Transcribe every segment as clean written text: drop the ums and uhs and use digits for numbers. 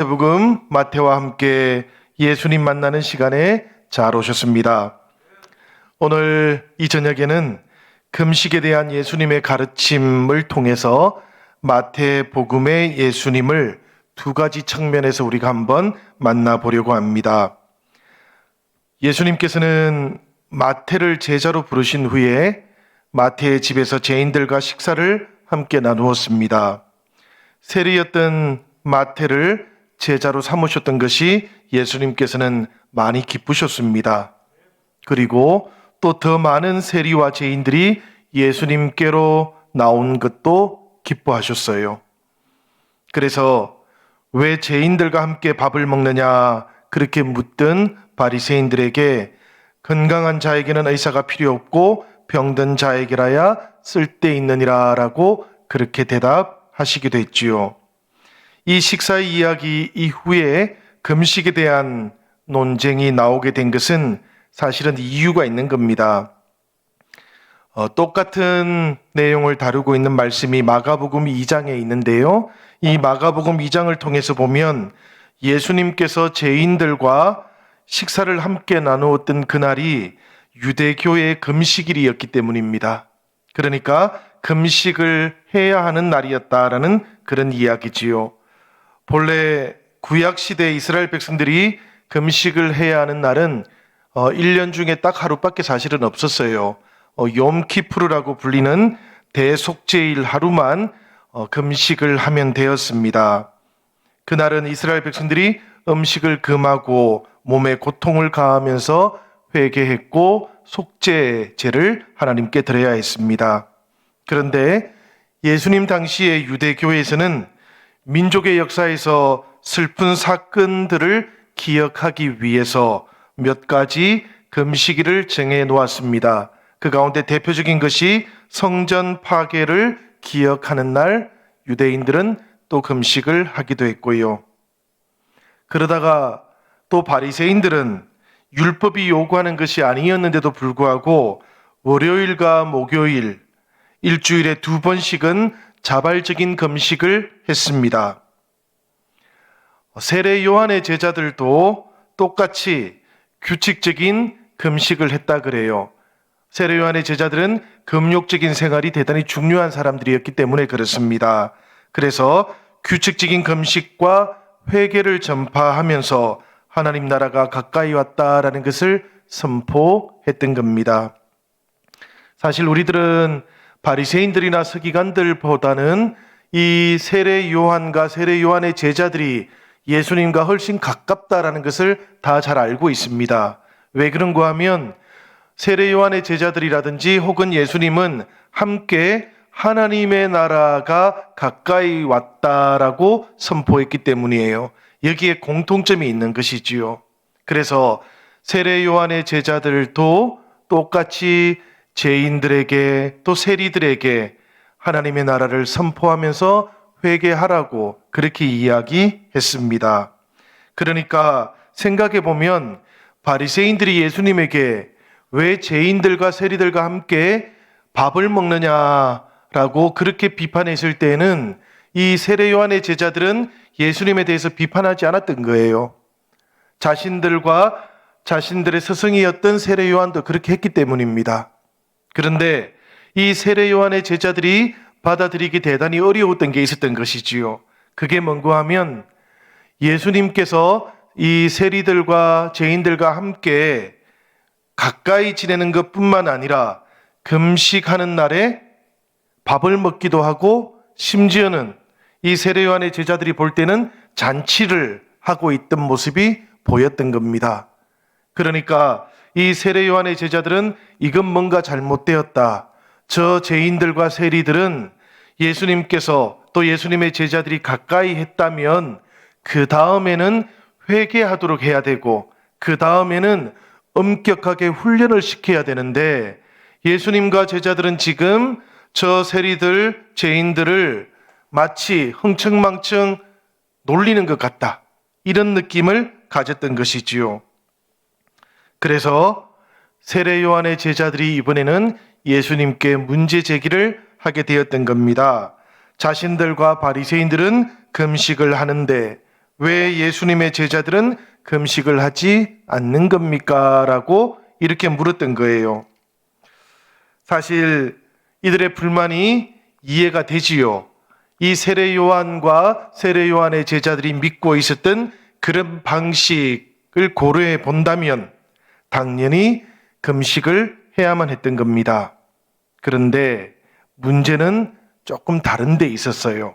마태복음 마태와 함께 예수님 만나는 시간에 잘 오셨습니다. 오늘 이 저녁에는 금식에 대한 예수님의 가르침을 통해서 마태복음의 예수님을 두 가지 측면에서 우리가 한번 만나보려고 합니다. 예수님께서는 마태를 제자로 부르신 후에 마태의 집에서 죄인들과 식사를 함께 나누었습니다. 세리였던 마태를 제자로 삼으셨던 것이 예수님께서는 많이 기쁘셨습니다. 그리고 또 더 많은 세리와 죄인들이 예수님께로 나온 것도 기뻐하셨어요. 그래서 왜 죄인들과 함께 밥을 먹느냐 그렇게 묻던 바리새인들에게 건강한 자에게는 의사가 필요 없고 병든 자에게라야 쓸데있느니라 라고 그렇게 대답하시기도 했지요. 이 식사의 이야기 이후에 금식에 대한 논쟁이 나오게 된 것은 사실은 이유가 있는 겁니다. 똑같은 내용을 다루고 있는 말씀이 마가복음 2장에 있는데요. 이 마가복음 2장을 통해서 보면 예수님께서 죄인들과 식사를 함께 나누었던 그날이 유대교의 금식일이었기 때문입니다. 그러니까 금식을 해야 하는 날이었다라는 그런 이야기지요. 본래 구약시대 이스라엘 백성들이 금식을 해야 하는 날은 1년 중에 딱 하루밖에 사실은 없었어요. 욤키푸르라고 불리는 대속죄일 하루만 금식을 하면 되었습니다. 그날은 이스라엘 백성들이 음식을 금하고 몸에 고통을 가하면서 회개했고 속죄제를 하나님께 드려야 했습니다. 그런데 예수님 당시의 유대교회에서는 민족의 역사에서 슬픈 사건들을 기억하기 위해서 몇 가지 금식일을 정해 놓았습니다. 그 가운데 대표적인 것이 성전 파괴를 기억하는 날 유대인들은 또 금식을 하기도 했고요. 그러다가 또 바리새인들은 율법이 요구하는 것이 아니었는데도 불구하고 월요일과 목요일 일주일에 2번씩은 자발적인 금식을 했습니다. 세례 요한의 제자들도 똑같이 규칙적인 금식을 했다 그래요. 세례 요한의 제자들은 금욕적인 생활이 대단히 중요한 사람들이었기 때문에 그렇습니다. 그래서 규칙적인 금식과 회개를 전파하면서 하나님 나라가 가까이 왔다라는 것을 선포했던 겁니다. 사실 우리들은 바리새인들이나 서기관들보다는 이 세례 요한과 세례 요한의 제자들이 예수님과 훨씬 가깝다라는 것을 다 잘 알고 있습니다. 왜 그런가 하면 세례 요한의 제자들이라든지 혹은 예수님은 함께 하나님의 나라가 가까이 왔다라고 선포했기 때문이에요. 여기에 공통점이 있는 것이지요. 그래서 세례 요한의 제자들도 똑같이 죄인들에게 또 세리들에게 하나님의 나라를 선포하면서 회개하라고 그렇게 이야기했습니다. 그러니까 생각해 보면 바리새인들이 예수님에게 왜 죄인들과 세리들과 함께 밥을 먹느냐라고 그렇게 비판했을 때는 이 세례 요한의 제자들은 예수님에 대해서 비판하지 않았던 거예요. 자신들과 자신들의 스승이었던 세례 요한도 그렇게 했기 때문입니다. 그런데 이 세례 요한의 제자들이 받아들이기 대단히 어려웠던 게 있었던 것이지요. 그게 뭔가 하면 예수님께서 이 세리들과 죄인들과 함께 가까이 지내는 것뿐만 아니라 금식하는 날에 밥을 먹기도 하고 심지어는 이 세례 요한의 제자들이 볼 때는 잔치를 하고 있던 모습이 보였던 겁니다. 그러니까 이 세례 요한의 제자들은 이건 뭔가 잘못되었다. 저 죄인들과 세리들은 예수님께서 또 예수님의 제자들이 가까이 했다면 그 다음에는 회개하도록 해야 되고 그 다음에는 엄격하게 훈련을 시켜야 되는데 예수님과 제자들은 지금 저 세리들, 죄인들을 마치 흥청망청 놀리는 것 같다. 이런 느낌을 가졌던 것이지요. 그래서 세례 요한의 제자들이 이번에는 예수님께 문제 제기를 하게 되었던 겁니다. 자신들과 바리새인들은 금식을 하는데 왜 예수님의 제자들은 금식을 하지 않는 겁니까? 라고 이렇게 물었던 거예요. 사실 이들의 불만이 이해가 되지요. 이 세례 요한과 세례 요한의 제자들이 믿고 있었던 그런 방식을 고려해 본다면 당연히 금식을 해야만 했던 겁니다. 그런데 문제는 조금 다른 데 있었어요.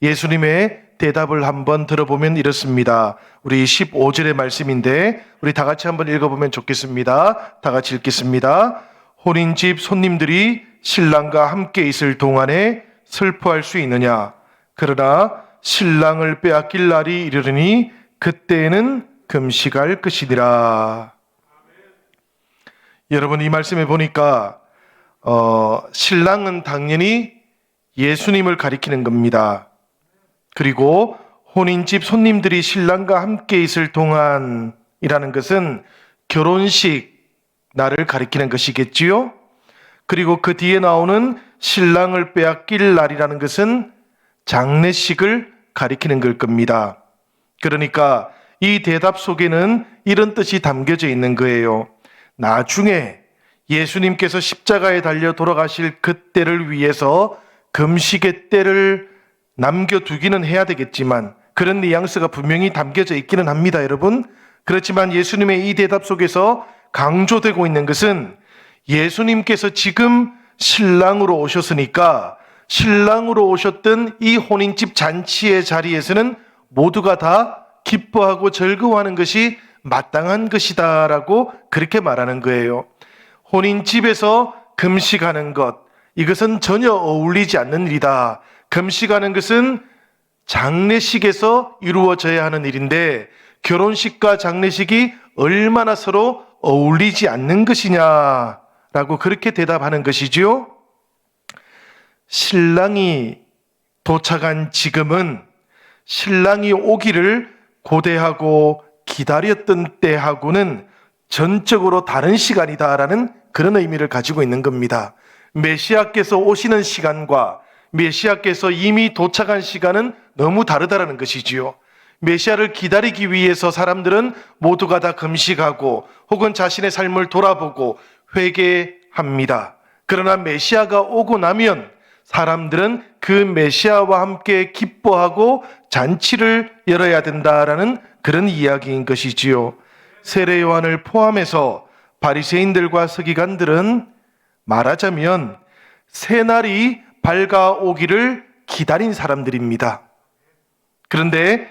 예수님의 대답을 한번 들어보면 이렇습니다. 우리 15절의 말씀인데 우리 다 같이 한번 읽어보면 좋겠습니다. 다 같이 읽겠습니다. 혼인집 손님들이 신랑과 함께 있을 동안에 슬퍼할 수 있느냐? 그러나 신랑을 빼앗길 날이 이르르니 그때에는 금식할 것이니라. 여러분, 이 말씀에 보니까 신랑은 당연히 예수님을 가리키는 겁니다. 그리고 혼인집 손님들이 신랑과 함께 있을 동안이라는 것은 결혼식 날을 가리키는 것이겠지요. 그리고 그 뒤에 나오는 신랑을 빼앗길 날이라는 것은 장례식을 가리키는 걸 겁니다. 그러니까 이 대답 속에는 이런 뜻이 담겨져 있는 거예요. 나중에 예수님께서 십자가에 달려 돌아가실 그때를 위해서 금식의 때를 남겨두기는 해야 되겠지만 그런 뉘앙스가 분명히 담겨져 있기는 합니다, 여러분. 그렇지만 예수님의 이 대답 속에서 강조되고 있는 것은 예수님께서 지금 신랑으로 오셨으니까 신랑으로 오셨던 이 혼인집 잔치의 자리에서는 모두가 다 기뻐하고 즐거워하는 것이 마땅한 것이다 라고 그렇게 말하는 거예요. 혼인집에서 금식하는 것, 이것은 전혀 어울리지 않는 일이다. 금식하는 것은 장례식에서 이루어져야 하는 일인데 결혼식과 장례식이 얼마나 서로 어울리지 않는 것이냐라고 그렇게 대답하는 것이지요. 신랑이 도착한 지금은 신랑이 오기를 고대하고 기다렸던 때하고는 전적으로 다른 시간이다라는 그런 의미를 가지고 있는 겁니다. 메시아께서 오시는 시간과 메시아께서 이미 도착한 시간은 너무 다르다라는 것이지요. 메시아를 기다리기 위해서 사람들은 모두가 다 금식하고 혹은 자신의 삶을 돌아보고 회개합니다. 그러나 메시아가 오고 나면 사람들은 그 메시아와 함께 기뻐하고 잔치를 열어야 된다라는 그런 이야기인 것이지요. 세례 요한을 포함해서 바리새인들과 서기관들은 말하자면 새날이 밝아오기를 기다린 사람들입니다. 그런데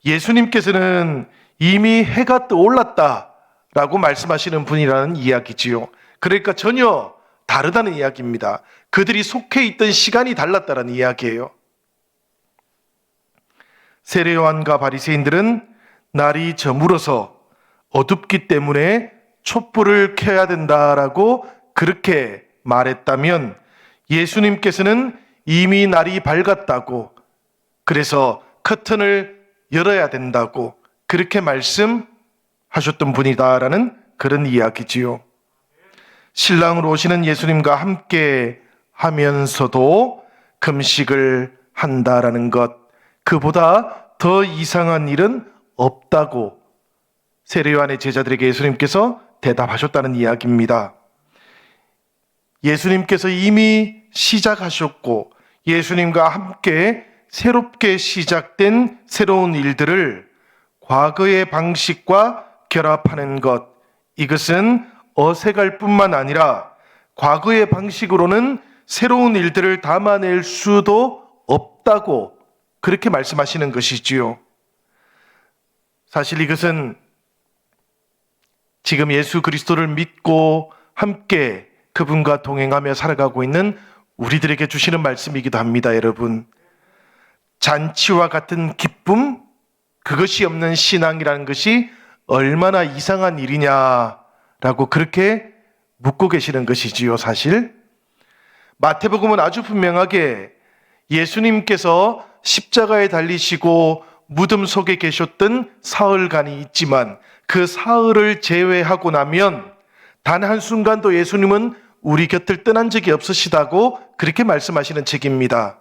예수님께서는 이미 해가 떠올랐다라고 말씀하시는 분이라는 이야기지요. 그러니까 전혀 다르다는 이야기입니다. 그들이 속해 있던 시간이 달랐다는 이야기예요. 세례 요한과 바리새인들은 날이 저물어서 어둡기 때문에 촛불을 켜야 된다라고 그렇게 말했다면 예수님께서는 이미 날이 밝았다고, 그래서 커튼을 열어야 된다고 그렇게 말씀하셨던 분이다라는 그런 이야기지요. 신랑으로 오시는 예수님과 함께 하면서도 금식을 한다라는 것, 그보다 더 이상한 일은 없다고 세례 요한의 제자들에게 예수님께서 대답하셨다는 이야기입니다. 예수님께서 이미 시작하셨고 예수님과 함께 새롭게 시작된 새로운 일들을 과거의 방식과 결합하는 것, 이것은 어색할 뿐만 아니라 과거의 방식으로는 새로운 일들을 담아낼 수도 없다고 그렇게 말씀하시는 것이지요. 사실 이것은 지금 예수 그리스도를 믿고 함께 그분과 동행하며 살아가고 있는 우리들에게 주시는 말씀이기도 합니다, 여러분. 잔치와 같은 기쁨, 그것이 없는 신앙이라는 것이 얼마나 이상한 일이냐라고 그렇게 묻고 계시는 것이지요, 사실. 마태복음은 아주 분명하게 예수님께서 십자가에 달리시고 무덤 속에 계셨던 사흘간이 있지만 그 사흘을 제외하고 나면 단 한순간도 예수님은 우리 곁을 떠난 적이 없으시다고 그렇게 말씀하시는 책입니다.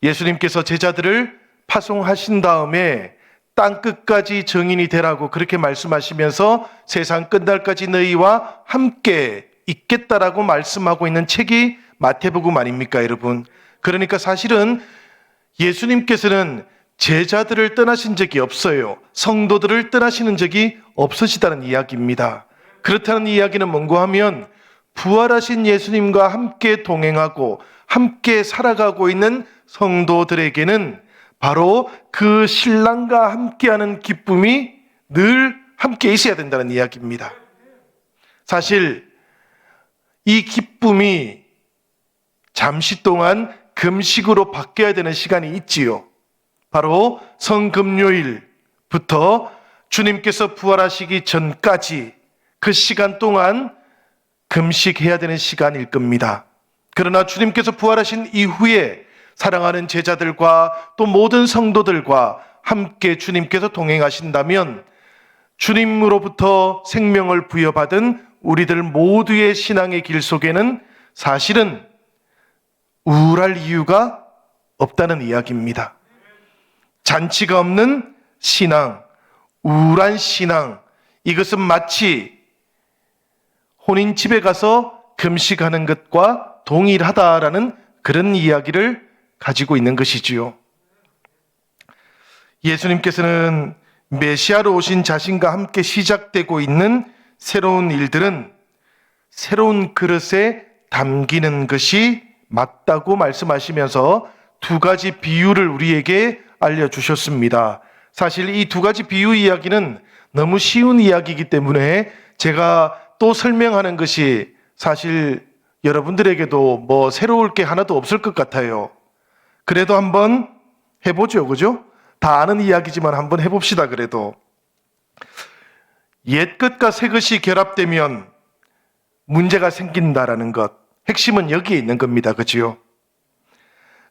예수님께서 제자들을 파송하신 다음에 땅 끝까지 증인이 되라고 그렇게 말씀하시면서 세상 끝날까지 너희와 함께 있겠다라고 말씀하고 있는 책이 마태복음 아닙니까, 여러분? 그러니까 사실은 예수님께서는 제자들을 떠나신 적이 없어요. 성도들을 떠나시는 적이 없으시다는 이야기입니다. 그렇다는 이야기는 뭔가 하면 부활하신 예수님과 함께 동행하고 함께 살아가고 있는 성도들에게는 바로 그 신랑과 함께하는 기쁨이 늘 함께 있어야 된다는 이야기입니다. 사실 이 기쁨이 잠시 동안 금식으로 바뀌어야 되는 시간이 있지요. 바로 성금요일부터 주님께서 부활하시기 전까지 그 시간 동안 금식해야 되는 시간일 겁니다. 그러나 주님께서 부활하신 이후에 사랑하는 제자들과 또 모든 성도들과 함께 주님께서 동행하신다면 주님으로부터 생명을 부여받은 우리들 모두의 신앙의 길 속에는 사실은 우울할 이유가 없다는 이야기입니다. 잔치가 없는 신앙, 우울한 신앙, 이것은 마치 혼인집에 가서 금식하는 것과 동일하다라는 그런 이야기를 가지고 있는 것이지요. 예수님께서는 메시아로 오신 자신과 함께 시작되고 있는 새로운 일들은 새로운 그릇에 담기는 것이 맞다고 말씀하시면서 두 가지 비유를 우리에게 알려주셨습니다. 사실 이 두 가지 비유 이야기는 너무 쉬운 이야기이기 때문에 제가 또 설명하는 것이 사실 여러분들에게도 뭐 새로울 게 하나도 없을 것 같아요. 그래도 한번 해보죠, 그죠? 다 아는 이야기지만 한번 해봅시다, 그래도. 옛 것과 새 것이 결합되면 문제가 생긴다라는 것. 핵심은 여기에 있는 겁니다, 그죠?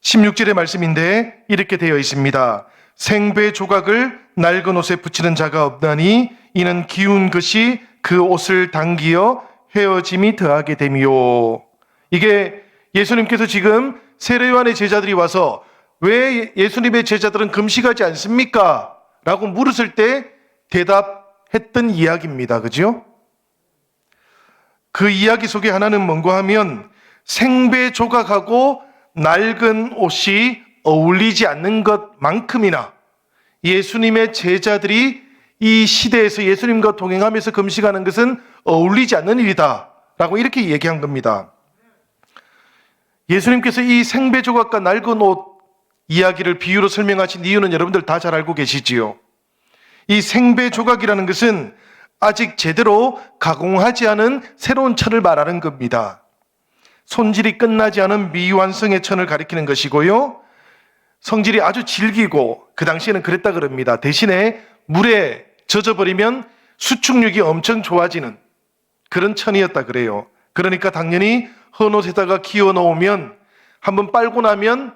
16절의 말씀인데 이렇게 되어 있습니다. 생배 조각을 낡은 옷에 붙이는 자가 없나니 이는 기운 것이 그 옷을 당기어 헤어짐이 더하게 되미요. 이게 예수님께서 지금 세례요한의 제자들이 와서 왜 예수님의 제자들은 금식하지 않습니까? 라고 물었을 때 대답했던 이야기입니다. 그죠? 그 이야기 속에 하나는 뭔가 하면 생배 조각하고 낡은 옷이 어울리지 않는 것만큼이나 예수님의 제자들이 이 시대에서 예수님과 동행하면서 금식하는 것은 어울리지 않는 일이다 라고 이렇게 얘기한 겁니다. 예수님께서 이 생배 조각과 낡은 옷 이야기를 비유로 설명하신 이유는 여러분들 다 잘 알고 계시지요. 이 생배 조각이라는 것은 아직 제대로 가공하지 않은 새로운 천을 말하는 겁니다. 손질이 끝나지 않은 미완성의 천을 가리키는 것이고요. 성질이 아주 질기고 그 당시에는 그랬다 그럽니다. 대신에 물에 젖어버리면 수축력이 엄청 좋아지는 그런 천이었다 그래요. 그러니까 당연히 헌 옷에다가 기어 놓으면 한번 빨고 나면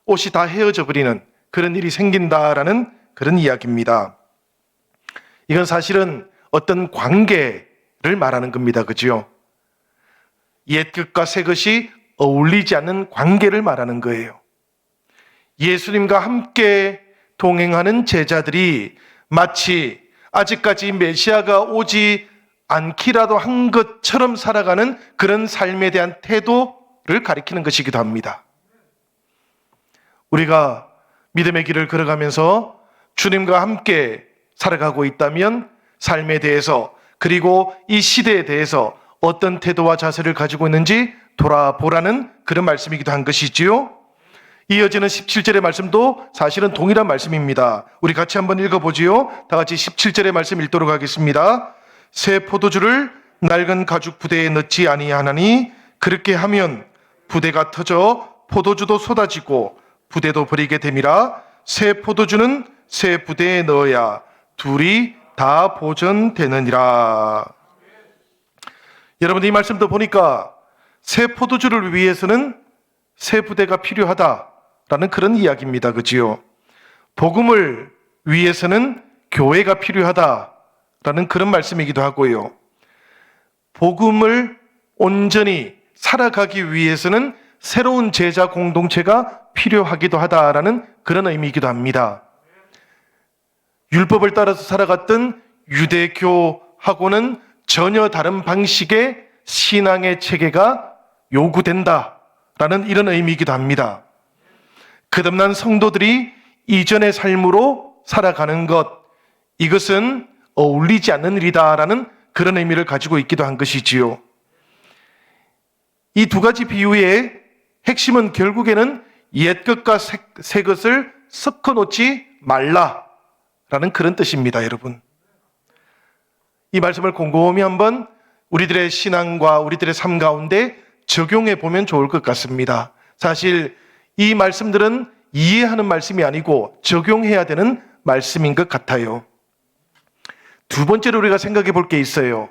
옷이 다 헤어져 버리는 그런 일이 생긴다라는 그런 이야기입니다. 이건 사실은 어떤 관계를 말하는 겁니다. 그죠? 옛 것과 새 것이 어울리지 않는 관계를 말하는 거예요. 예수님과 함께 동행하는 제자들이 마치 아직까지 메시아가 오지 않기라도 한 것처럼 살아가는 그런 삶에 대한 태도를 가리키는 것이기도 합니다. 우리가 믿음의 길을 걸어가면서 주님과 함께 살아가고 있다면 삶에 대해서 그리고 이 시대에 대해서 어떤 태도와 자세를 가지고 있는지 돌아보라는 그런 말씀이기도 한 것이지요. 이어지는 17절의 말씀도 사실은 동일한 말씀입니다. 우리 같이 한번 읽어보지요. 다 같이 17절의 말씀 읽도록 하겠습니다. 새 포도주를 낡은 가죽 부대에 넣지 아니하나니 그렇게 하면 부대가 터져 포도주도 쏟아지고 부대도 버리게 됨이라. 새 포도주는 새 부대에 넣어야 둘이 다 보존되느니라. 여러분 이 말씀도 보니까 새 포도주를 위해서는 새 부대가 필요하다라는 그런 이야기입니다. 그지요? 복음을 위해서는 교회가 필요하다라는 그런 말씀이기도 하고요. 복음을 온전히 살아가기 위해서는 새로운 제자 공동체가 필요하기도 하다라는 그런 의미이기도 합니다. 율법을 따라서 살아갔던 유대교하고는 전혀 다른 방식의 신앙의 체계가 요구된다라는 이런 의미이기도 합니다. 거듭난 성도들이 이전의 삶으로 살아가는 것, 이것은 어울리지 않는 일이다라는 그런 의미를 가지고 있기도 한 것이지요. 이 두 가지 비유의 핵심은 결국에는 옛것과 새것을 섞어 놓지 말라라는 그런 뜻입니다, 여러분. 이 말씀을 곰곰이 한번 우리들의 신앙과 우리들의 삶 가운데 적용해 보면 좋을 것 같습니다. 사실 이 말씀들은 이해하는 말씀이 아니고 적용해야 되는 말씀인 것 같아요. 두 번째로 우리가 생각해 볼 게 있어요.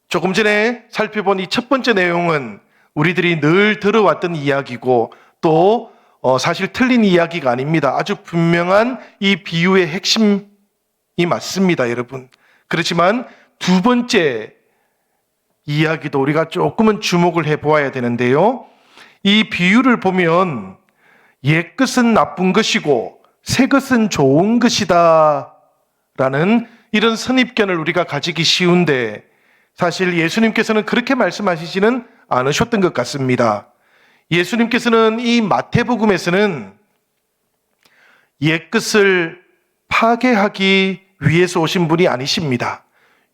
조금 전에 살펴본 이 첫 번째 내용은 우리들이 늘 들어왔던 이야기고 또 사실 틀린 이야기가 아닙니다. 아주 분명한 이 비유의 핵심이 맞습니다, 여러분. 그렇지만 두 번째 이야기도 우리가 조금은 주목을 해보아야 되는데요. 이 비유를 보면 옛것은 나쁜 것이고 새것은 좋은 것이다 라는 이런 선입견을 우리가 가지기 쉬운데 사실 예수님께서는 그렇게 말씀하시지는 않으셨던 것 같습니다. 예수님께서는 이 마태복음에서는 옛것을 파괴하기 위해서 오신 분이 아니십니다.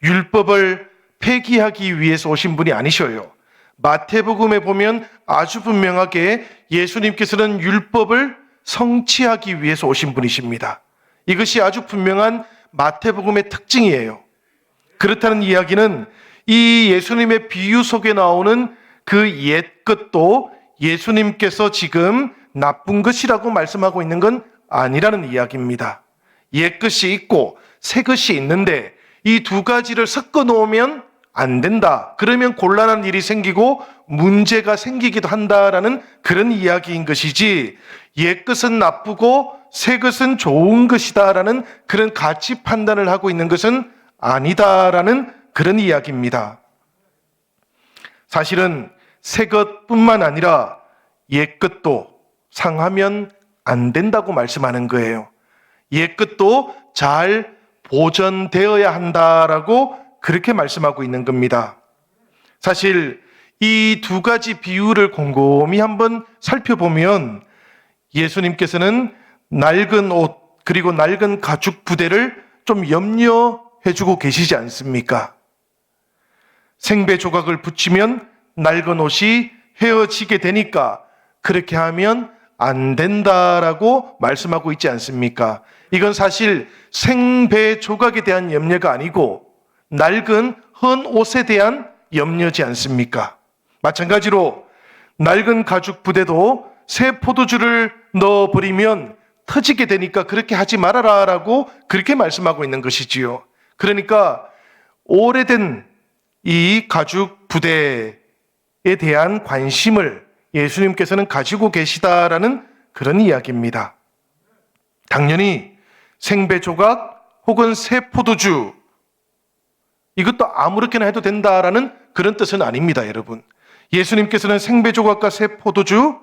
율법을 폐기하기 위해서 오신 분이 아니셔요. 마태복음에 보면 아주 분명하게 예수님께서는 율법을 성취하기 위해서 오신 분이십니다. 이것이 아주 분명한 마태복음의 특징이에요. 그렇다는 이야기는 이 예수님의 비유 속에 나오는 그 옛것도 예수님께서 지금 나쁜 것이라고 말씀하고 있는 건 아니라는 이야기입니다. 옛것이 있고 새것이 있는데 이 두 가지를 섞어 놓으면 안 된다. 그러면 곤란한 일이 생기고 문제가 생기기도 한다라는 그런 이야기인 것이지 옛것은 나쁘고 새것은 좋은 것이다라는 그런 가치 판단을 하고 있는 것은 아니다라는 그런 이야기입니다. 사실은 새것뿐만 아니라 옛것도 상하면 안 된다고 말씀하는 거예요. 옛것도 잘 보존되어야 한다라고 그렇게 말씀하고 있는 겁니다. 사실 이 두 가지 비유를 곰곰이 한번 살펴보면 예수님께서는 낡은 옷 그리고 낡은 가죽 부대를 좀 염려해주고 계시지 않습니까? 생배 조각을 붙이면 낡은 옷이 헤어지게 되니까 그렇게 하면 안 된다라고 말씀하고 있지 않습니까? 이건 사실 생배 조각에 대한 염려가 아니고 낡은 헌 옷에 대한 염려지 않습니까? 마찬가지로 낡은 가죽 부대도 새 포도주를 넣어버리면 터지게 되니까 그렇게 하지 말아라 라고 그렇게 말씀하고 있는 것이지요. 그러니까 오래된 이 가죽 부대에 대한 관심을 예수님께서는 가지고 계시다라는 그런 이야기입니다. 당연히 생배 조각 혹은 새 포도주 이것도 아무렇게나 해도 된다라는 그런 뜻은 아닙니다, 여러분. 예수님께서는 생배 조각과 새 포도주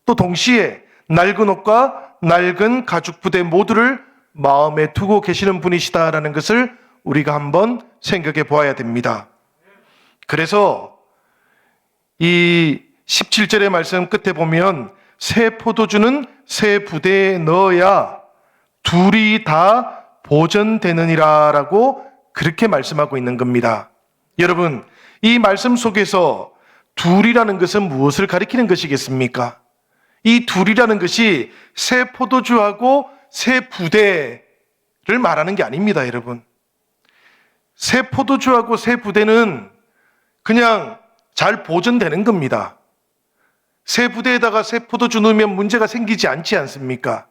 또 동시에 낡은 옷과 낡은 가죽 부대 모두를 마음에 두고 계시는 분이시다라는 것을 우리가 한번 생각해 보아야 됩니다. 그래서 이 17절의 말씀 끝에 보면 새 포도주는 새 부대에 넣어야 둘이 다 보존되느니라라고 그렇게 말씀하고 있는 겁니다. 여러분, 이 말씀 속에서 둘이라는 것은 무엇을 가리키는 것이겠습니까? 이 둘이라는 것이 새 포도주하고 새 부대를 말하는 게 아닙니다, 여러분. 새 포도주하고 새 부대는 그냥 잘 보존되는 겁니다. 새 부대에다가 새 포도주 넣으면 문제가 생기지 않지 않습니까?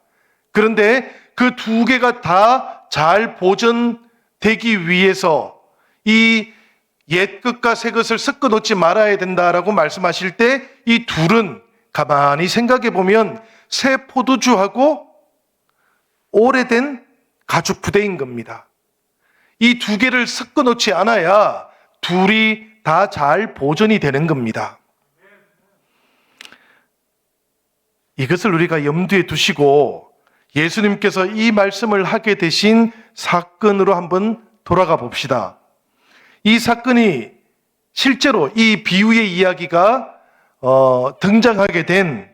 그런데 그 두 개가 다 잘 보존되기 위해서 이 옛것과 새것을 섞어 놓지 말아야 된다라고 말씀하실 때 이 둘은 가만히 생각해 보면 새 포도주하고 오래된 가죽 부대인 겁니다. 이 두 개를 섞어 놓지 않아야 둘이 다 잘 보존이 되는 겁니다. 이것을 우리가 염두에 두시고 예수님께서 이 말씀을 하게 되신 사건으로 한번 돌아가 봅시다. 이 사건이 실제로 이 비유의 이야기가 등장하게 된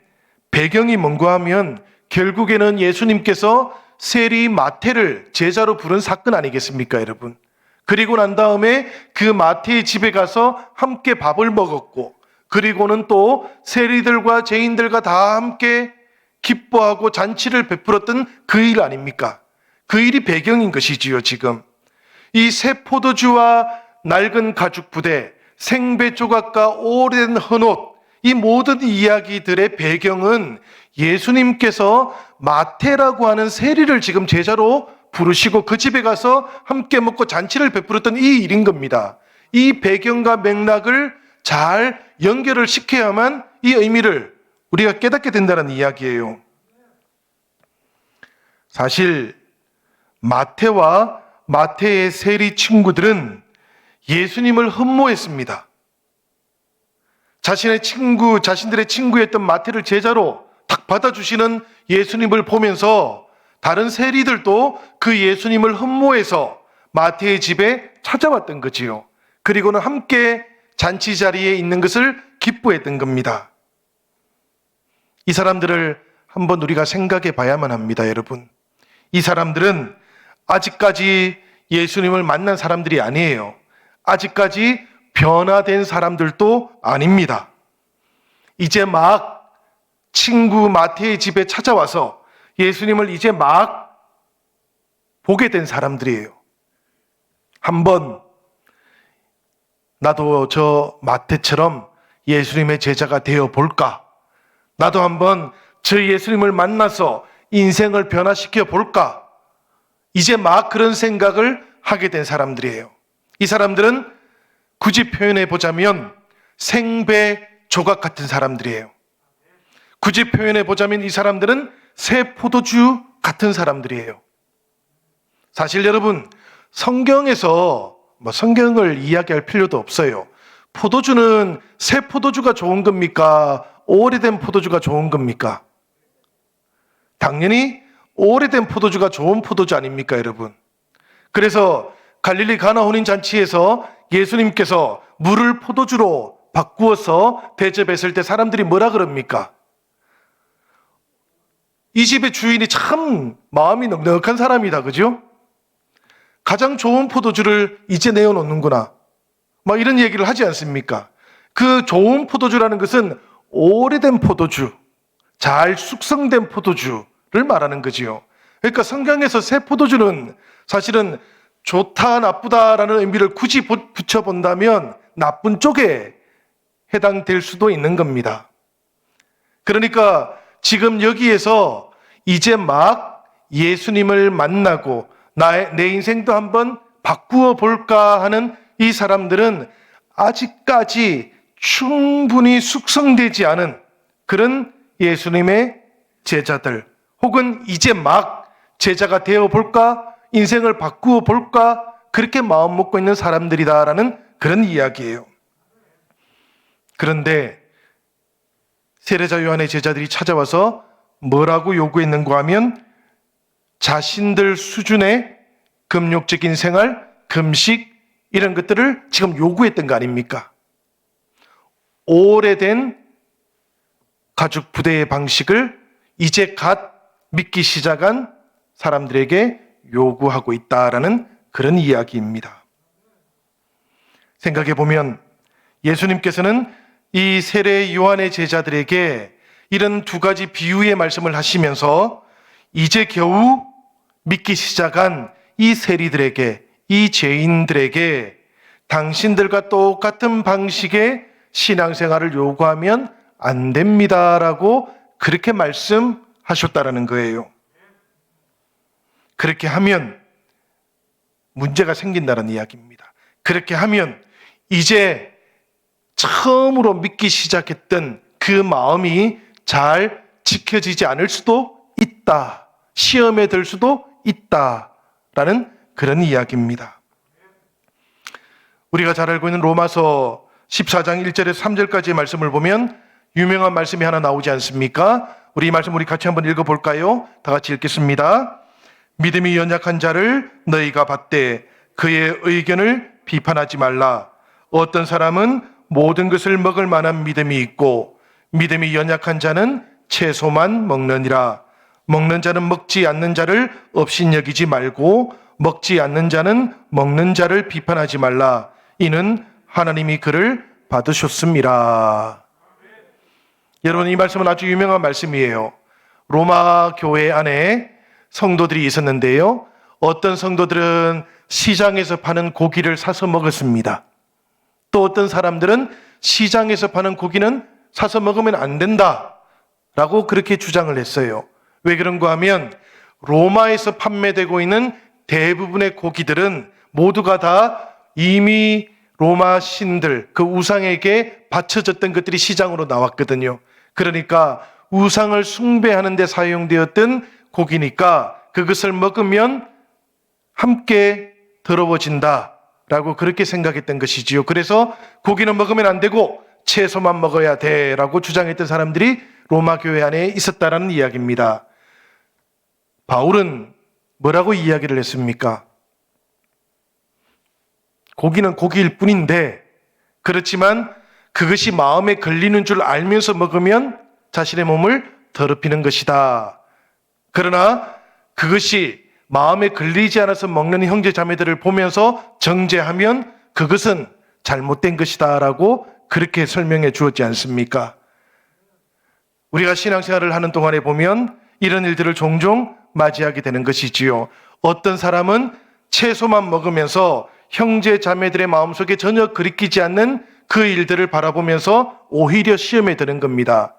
배경이 뭔가 하면 결국에는 예수님께서 세리 마태를 제자로 부른 사건 아니겠습니까, 여러분? 그리고 난 다음에 그 마태의 집에 가서 함께 밥을 먹었고, 그리고는 또 세리들과 죄인들과 다 함께 기뻐하고 잔치를 베풀었던 그 일 아닙니까? 그 일이 배경인 것이지요, 지금. 이 새 포도주와 낡은 가죽 부대, 생배 조각과 오래된 헌옷, 이 모든 이야기들의 배경은 예수님께서 마태라고 하는 세리를 지금 제자로 부르시고 그 집에 가서 함께 먹고 잔치를 베풀었던 이 일인 겁니다. 이 배경과 맥락을 잘 연결을 시켜야만 이 의미를 우리가 깨닫게 된다는 이야기예요. 사실 마태와 마태의 세리 친구들은 예수님을 흠모했습니다. 자신들의 친구였던 마태를 제자로 딱 받아주시는 예수님을 보면서 다른 세리들도 그 예수님을 흠모해서 마태의 집에 찾아왔던 거지요. 그리고는 함께 잔치 자리에 있는 것을 기뻐했던 겁니다. 이 사람들을 한번 우리가 생각해 봐야만 합니다, 여러분. 이 사람들은 아직까지 예수님을 만난 사람들이 아니에요. 아직까지 변화된 사람들도 아닙니다. 이제 막 친구 마태의 집에 찾아와서 예수님을 이제 막 보게 된 사람들이에요. 한번 나도 저 마태처럼 예수님의 제자가 되어 볼까? 나도 한번 저 예수님을 만나서 인생을 변화시켜 볼까? 이제 막 그런 생각을 하게 된 사람들이에요. 이 사람들은 굳이 표현해 보자면 생배 조각 같은 사람들이에요. 굳이 표현해 보자면 이 사람들은 새 포도주 같은 사람들이에요. 사실 여러분, 성경에서 성경을 이야기할 필요도 없어요. 포도주는 새 포도주가 좋은 겁니까? 오래된 포도주가 좋은 겁니까? 당연히 오래된 포도주가 좋은 포도주 아닙니까, 여러분? 그래서 갈릴리 가나 혼인 잔치에서 예수님께서 물을 포도주로 바꾸어서 대접했을 때 사람들이 뭐라 그럽니까? 이 집의 주인이 참 마음이 넉넉한 사람이다, 그죠? 가장 좋은 포도주를 이제 내어놓는구나, 막 이런 얘기를 하지 않습니까? 그 좋은 포도주라는 것은 오래된 포도주, 잘 숙성된 포도주를 말하는 거지요. 그러니까 성경에서 새 포도주는 사실은 좋다 나쁘다라는 의미를 굳이 붙여본다면 나쁜 쪽에 해당될 수도 있는 겁니다. 그러니까 지금 여기에서 이제 막 예수님을 만나고 내 인생도 한번 바꾸어 볼까 하는 이 사람들은 아직까지 충분히 숙성되지 않은 그런 예수님의 제자들, 혹은 이제 막 제자가 되어 볼까, 인생을 바꾸어 볼까, 그렇게 마음 먹고 있는 사람들이다라는 그런 이야기예요. 그런데 세례자 요한의 제자들이 찾아와서 뭐라고 요구했는가 하면 자신들 수준의 금욕적인 생활, 금식, 이런 것들을 지금 요구했던 거 아닙니까? 오래된 가죽 부대의 방식을 이제 갓 믿기 시작한 사람들에게 요구하고 있다라는 그런 이야기입니다. 생각해 보면 예수님께서는 이 세례 요한의 제자들에게 이런 두 가지 비유의 말씀을 하시면서 이제 겨우 믿기 시작한 이 세리들에게, 이 죄인들에게 당신들과 똑같은 방식의 신앙생활을 요구하면 안 됩니다라고 그렇게 말씀하셨다라는 거예요. 그렇게 하면 문제가 생긴다는 이야기입니다. 그렇게 하면 이제 처음으로 믿기 시작했던 그 마음이 잘 지켜지지 않을 수도 있다. 시험에 들 수도 있다라는 그런 이야기입니다. 우리가 잘 알고 있는 로마서 14장 1절에서 3절까지의 말씀을 보면 유명한 말씀이 하나 나오지 않습니까? 우리 이 말씀 우리 같이 한번 읽어볼까요? 다 같이 읽겠습니다. 믿음이 연약한 자를 너희가 받되 그의 의견을 비판하지 말라. 어떤 사람은 모든 것을 먹을 만한 믿음이 있고 믿음이 연약한 자는 채소만 먹느니라. 먹는 자는 먹지 않는 자를 업신여기지 말고 먹지 않는 자는 먹는 자를 비판하지 말라. 이는 하나님이 그를 받으셨습니다. 여러분, 이 말씀은 아주 유명한 말씀이에요. 로마 교회 안에 성도들이 있었는데요. 어떤 성도들은 시장에서 파는 고기를 사서 먹었습니다. 또 어떤 사람들은 시장에서 파는 고기는 사서 먹으면 안 된다라고 그렇게 주장을 했어요. 왜 그런가 하면 로마에서 판매되고 있는 대부분의 고기들은 모두가 다 이미 로마 신들, 그 우상에게 바쳐졌던 것들이 시장으로 나왔거든요. 그러니까 우상을 숭배하는 데 사용되었던 고기니까 그것을 먹으면 함께 더러워진다라고 그렇게 생각했던 것이지요. 그래서 고기는 먹으면 안 되고 채소만 먹어야 돼라고 주장했던 사람들이 로마 교회 안에 있었다라는 이야기입니다. 바울은 뭐라고 이야기를 했습니까? 고기는 고기일 뿐인데, 그렇지만 그것이 마음에 걸리는 줄 알면서 먹으면 자신의 몸을 더럽히는 것이다. 그러나 그것이 마음에 걸리지 않아서 먹는 형제 자매들을 보면서 정죄하면 그것은 잘못된 것이다 라고 그렇게 설명해 주었지 않습니까? 우리가 신앙생활을 하는 동안에 보면 이런 일들을 종종 맞이하게 되는 것이지요. 어떤 사람은 채소만 먹으면서 형제 자매들의 마음속에 전혀 그리끼지 않는 그 일들을 바라보면서 오히려 시험에 드는 겁니다.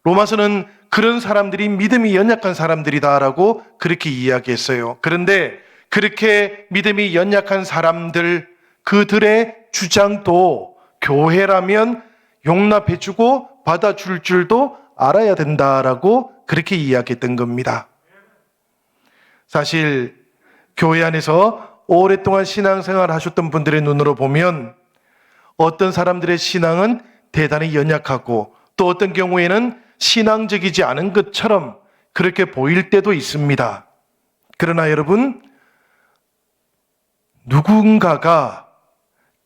로마서는 그런 사람들이 믿음이 연약한 사람들이다라고 그렇게 이야기했어요. 그런데 그렇게 믿음이 연약한 사람들, 그들의 주장도 교회라면 용납해주고 받아줄 줄도 알아야 된다라고 그렇게 이야기했던 겁니다. 사실 교회 안에서 오랫동안 신앙생활 하셨던 분들의 눈으로 보면 어떤 사람들의 신앙은 대단히 연약하고 또 어떤 경우에는 신앙적이지 않은 것처럼 그렇게 보일 때도 있습니다. 그러나 여러분, 누군가가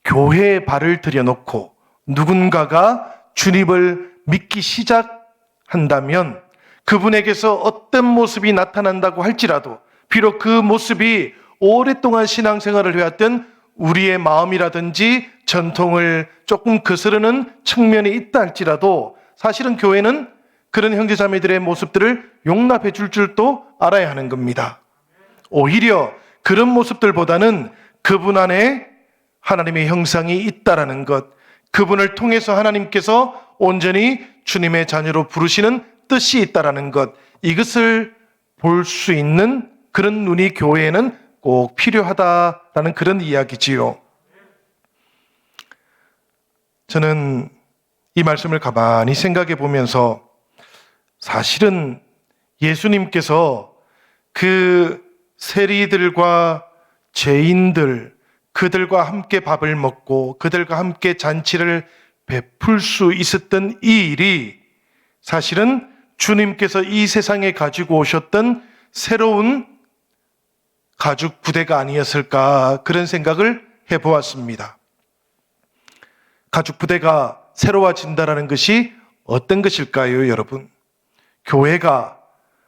교회에 발을 들여놓고 누군가가 주님을 믿기 시작한다면 그분에게서 어떤 모습이 나타난다고 할지라도 비록 그 모습이 오랫동안 신앙생활을 해왔던 우리의 마음이라든지 전통을 조금 거스르는 측면이 있다 할지라도 사실은 교회는 그런 형제자매들의 모습들을 용납해 줄 줄도 알아야 하는 겁니다. 오히려 그런 모습들보다는 그분 안에 하나님의 형상이 있다라는 것, 그분을 통해서 하나님께서 온전히 주님의 자녀로 부르시는 뜻이 있다라는 것, 이것을 볼 수 있는 그런 눈이 교회에는 꼭 필요하다라는 그런 이야기지요. 저는 이 말씀을 가만히 생각해 보면서 사실은 예수님께서 그 세리들과 죄인들, 그들과 함께 밥을 먹고 그들과 함께 잔치를 베풀 수 있었던 이 일이 사실은 주님께서 이 세상에 가지고 오셨던 새로운 가죽 부대가 아니었을까 그런 생각을 해보았습니다. 가죽 부대가 새로워진다는 것이 어떤 것일까요, 여러분? 교회가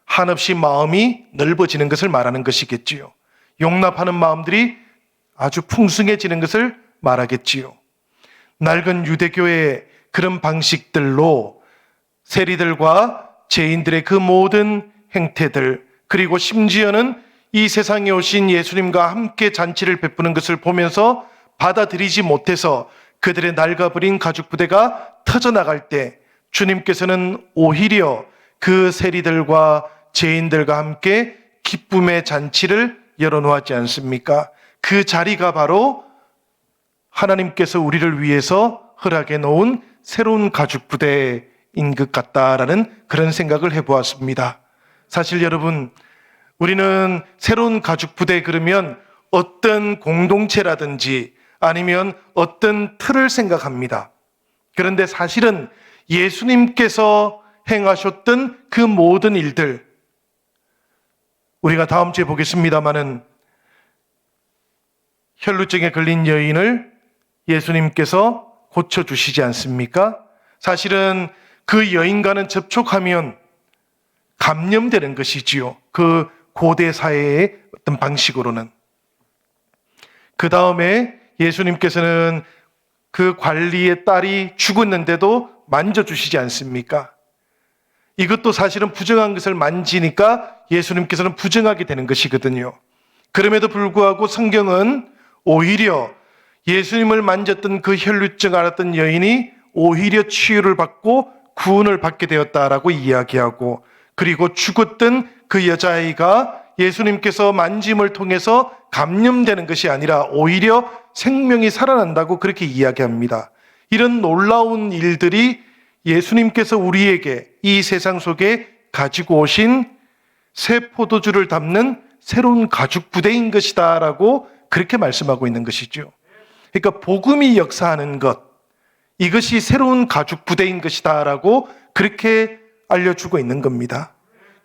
한없이 마음이 넓어지는 것을 말하는 것이겠지요. 용납하는 마음들이 아주 풍성해지는 것을 말하겠지요. 낡은 유대교의 그런 방식들로 세리들과 죄인들의 그 모든 행태들, 그리고 심지어는 이 세상에 오신 예수님과 함께 잔치를 베푸는 것을 보면서 받아들이지 못해서 그들의 낡아버린 가죽 부대가 터져나갈 때 주님께서는 오히려 그 세리들과 죄인들과 함께 기쁨의 잔치를 열어놓았지 않습니까? 그 자리가 바로 하나님께서 우리를 위해서 허락해 놓은 새로운 가죽 부대인 것 같다라는 그런 생각을 해보았습니다. 사실 여러분, 우리는 새로운 가죽 부대 그러면 어떤 공동체라든지 아니면 어떤 틀을 생각합니다. 그런데 사실은 예수님께서 행하셨던 그 모든 일들, 우리가 다음 주에 보겠습니다마는 혈루증에 걸린 여인을 예수님께서 고쳐주시지 않습니까? 사실은 그 여인과는 접촉하면 감염되는 것이지요. 그 고대 사회의 어떤 방식으로는. 그 다음에 예수님께서는 그 관리의 딸이 죽었는데도 만져주시지 않습니까? 이것도 사실은 부정한 것을 만지니까 예수님께서는 부정하게 되는 것이거든요. 그럼에도 불구하고 성경은 오히려 예수님을 만졌던 그 혈루증 앓았던 여인이 오히려 치유를 받고 구원을 받게 되었다라고 이야기하고, 그리고 죽었던 그 여자아이가 예수님께서 만짐을 통해서 감염되는 것이 아니라 오히려 생명이 살아난다고 그렇게 이야기합니다. 이런 놀라운 일들이 예수님께서 우리에게 이 세상 속에 가지고 오신 새 포도주를 담는 새로운 가죽 부대인 것이다 라고 그렇게 말씀하고 있는 것이죠. 그러니까 복음이 역사하는 것, 이것이 새로운 가죽 부대인 것이다 라고 그렇게 알려주고 있는 겁니다.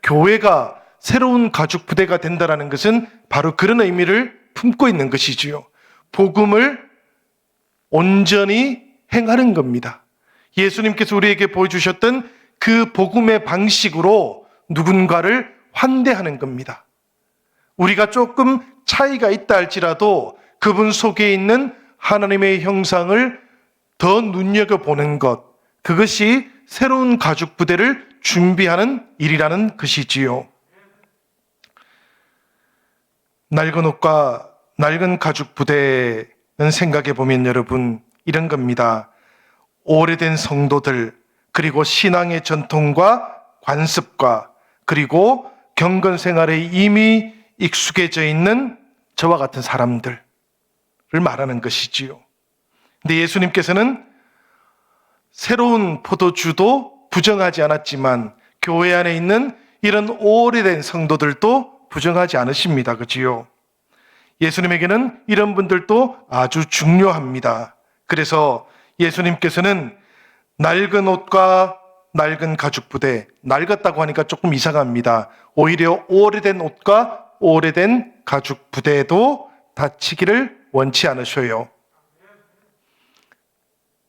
교회가 새로운 가죽 부대가 된다는 것은 바로 그런 의미를 품고 있는 것이지요. 복음을 온전히 행하는 겁니다. 예수님께서 우리에게 보여주셨던 그 복음의 방식으로 누군가를 환대하는 겁니다. 우리가 조금 차이가 있다 할지라도 그분 속에 있는 하나님의 형상을 더 눈여겨보는 것, 그것이 새로운 가죽 부대를 준비하는 일이라는 것이지요. 낡은 옷과 낡은 가죽 부대는 생각해 보면 여러분 이런 겁니다. 오래된 성도들, 그리고 신앙의 전통과 관습과 그리고 경건 생활에 이미 익숙해져 있는 저와 같은 사람들을 말하는 것이지요. 근데 예수님께서는 새로운 포도주도 부정하지 않았지만 교회 안에 있는 이런 오래된 성도들도 부정하지 않으십니다. 그지요? 예수님에게는 이런 분들도 아주 중요합니다. 그래서 예수님께서는 낡은 옷과 낡은 가죽 부대, 낡았다고 하니까 조금 이상합니다. 오히려 오래된 옷과 오래된 가죽 부대도 다치기를 원치 않으셔요.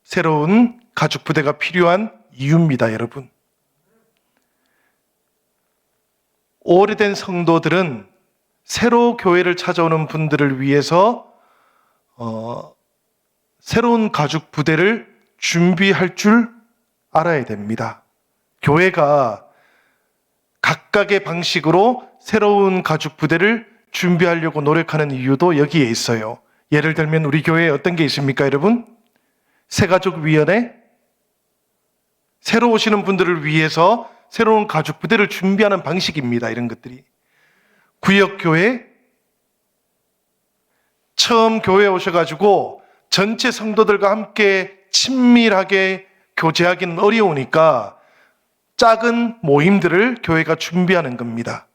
새로운 가죽 부대가 필요한 이유입니다, 여러분. 오래된 성도들은 새로 교회를 찾아오는 분들을 위해서 새로운 가죽 부대를 준비할 줄 알아야 됩니다. 교회가 각각의 방식으로 새로운 가죽 부대를 준비하려고 노력하는 이유도 여기에 있어요. 예를 들면 우리 교회에 어떤 게 있습니까, 여러분? 새가족위원회? 새로 오시는 분들을 위해서 새로운 가죽 부대를 준비하는 방식입니다. 이런 것들이. 구역교회? 처음 교회에 오셔가지고 전체 성도들과 함께 친밀하게 교제하기는 어려우니까 작은 모임들을 교회가 준비하는 겁니다.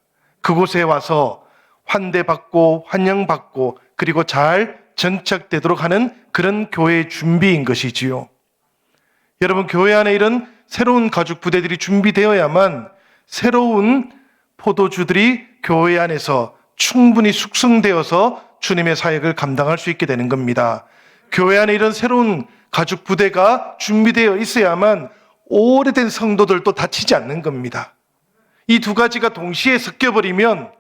그곳에 와서 환대받고 환영받고 그리고 잘 전착되도록 하는 그런 교회의 준비인 것이지요. 여러분, 교회 안에 이런 새로운 가죽 부대들이 준비되어야만 새로운 포도주들이 교회 안에서 충분히 숙성되어서 주님의 사역을 감당할 수 있게 되는 겁니다. 교회 안에 이런 새로운 가죽 부대가 준비되어 있어야만 오래된 성도들도 다치지 않는 겁니다. 이 두 가지가 동시에 섞여버리면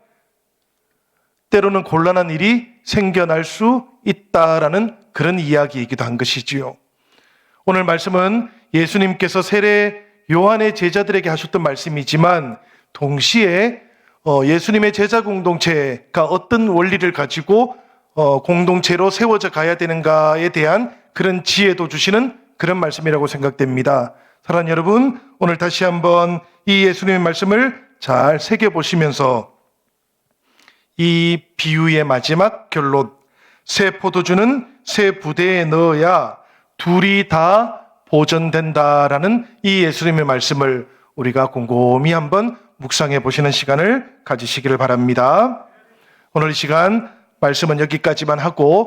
때로는 곤란한 일이 생겨날 수 있다라는 그런 이야기이기도 한 것이지요. 오늘 말씀은 예수님께서 세례 요한의 제자들에게 하셨던 말씀이지만 동시에 예수님의 제자 공동체가 어떤 원리를 가지고 공동체로 세워져 가야 되는가에 대한 그런 지혜도 주시는 그런 말씀이라고 생각됩니다. 사랑하는 여러분, 오늘 다시 한번 이 예수님의 말씀을 잘 새겨보시면서 이 비유의 마지막 결론, 새 포도주는 새 부대에 넣어야 둘이 다 보존된다라는 이 예수님의 말씀을 우리가 곰곰이 한번 묵상해 보시는 시간을 가지시기를 바랍니다. 오늘 이 시간 말씀은 여기까지만 하고